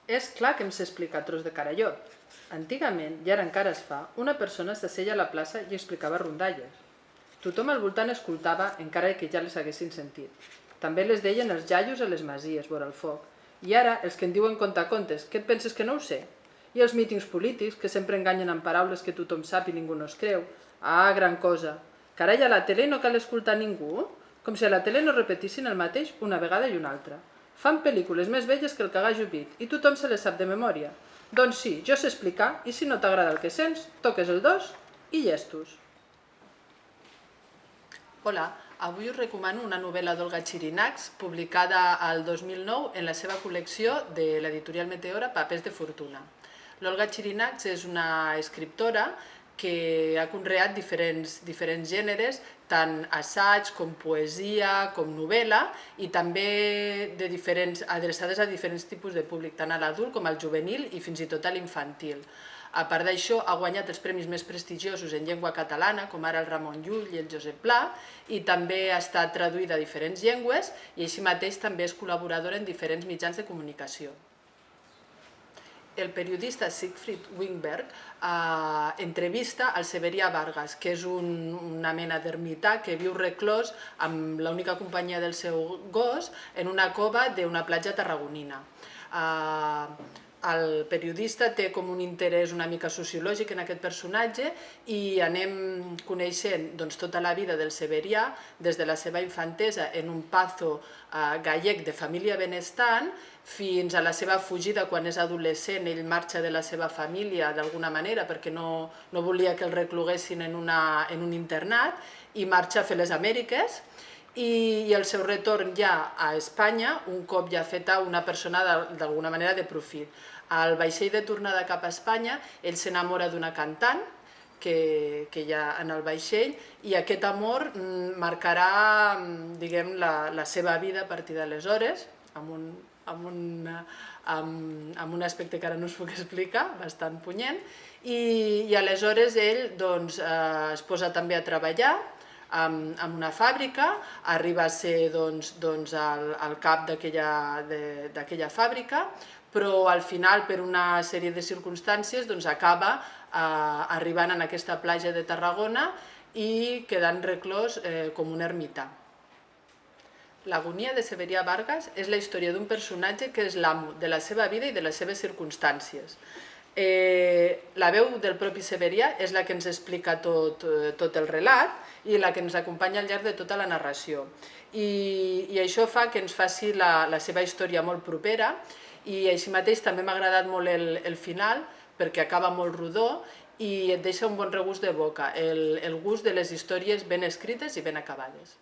És clar que em sé explicar tros de carallot. Antigament, i ara encara es fa, una persona s'asseia a la plaça i explicava rondalles. Tothom al voltant escoltava, encara que ja les haguessin sentit. També les deien els jaios a les masies, vora el foc. I ara, els que en diuen contacontes, què et penses que no ho sé? I els mítings polítics, que sempre enganyen amb paraules que tothom sap i ningú no es creu. Ah, gran cosa! Carai, a la tele no cal escoltar ningú? Com si a la tele no repetissin el mateix una vegada i una altra. Fan pel·lícules més velles que el cagar jupit i tothom se les sap de memòria. Doncs sí, jo sé explicar i si no t'agrada el que sents, toques el dos i llestos. Hola, avui us recomano una novel·la d'Olga Xirinacs publicada al 2009 en la seva col·lecció de l'editorial Meteora Papers de Fortuna. L'Olga Xirinacs és una escriptora que ha conreat diferents gèneres, tant assaig com poesia, com novel·la, i també adreçades a diferents tipus de públic, tant a l'adult com al juvenil i fins i tot a l'infantil. A part d'això, ha guanyat els premis més prestigiosos en llengua catalana, com ara el Ramon Llull i el Josep Pla, i també ha estat traduïda a diferents llengües i així mateix també és col·laboradora en diferents mitjans de comunicació. El periodista Siegfried Wingberg entrevista al Severià Vargas, que és una mena d'ermità que viu reclòs amb l'única companyia del seu gos en una cova d'una platja tarragonina. El periodista té com un interès una mica sociològic en aquest personatge i anem coneixent tota la vida del Severià, des de la seva infantesa en un pazo gallec de família benestant fins a la seva fugida quan és adolescent. Ell marxa de la seva família d'alguna manera perquè no volia que el recloguessin en un internat i marxa a fer les Amèriques. I el seu retorn ja a Espanya, un cop ja feta una persona d'alguna manera de profit. Al vaixell de tornada cap a Espanya, ell s'enamora d'una cantant que hi ha en el vaixell i aquest amor marcarà la seva vida a partir d'aleshores, amb un aspecte que ara no us puc explicar, bastant punyent, i aleshores ell es posa també a treballar en una fàbrica, arriba a ser el cap d'aquella fàbrica, però al final, per una sèrie de circumstàncies, acaba arribant a aquesta platja de Tarragona i quedant reclòs com un ermità. L'Agonia de Severià Vargas és la història d'un personatge que és l'amo de la seva vida i de les seves circumstàncies. La veu del propi Severià és la que ens explica tot el relat i la que ens acompanya al llarg de tota la narració. I això fa que ens faci la seva història molt propera i així mateix també m'ha agradat molt el final perquè acaba molt rodó i et deixa un bon regust de boca, el gust de les històries ben escrites i ben acabades.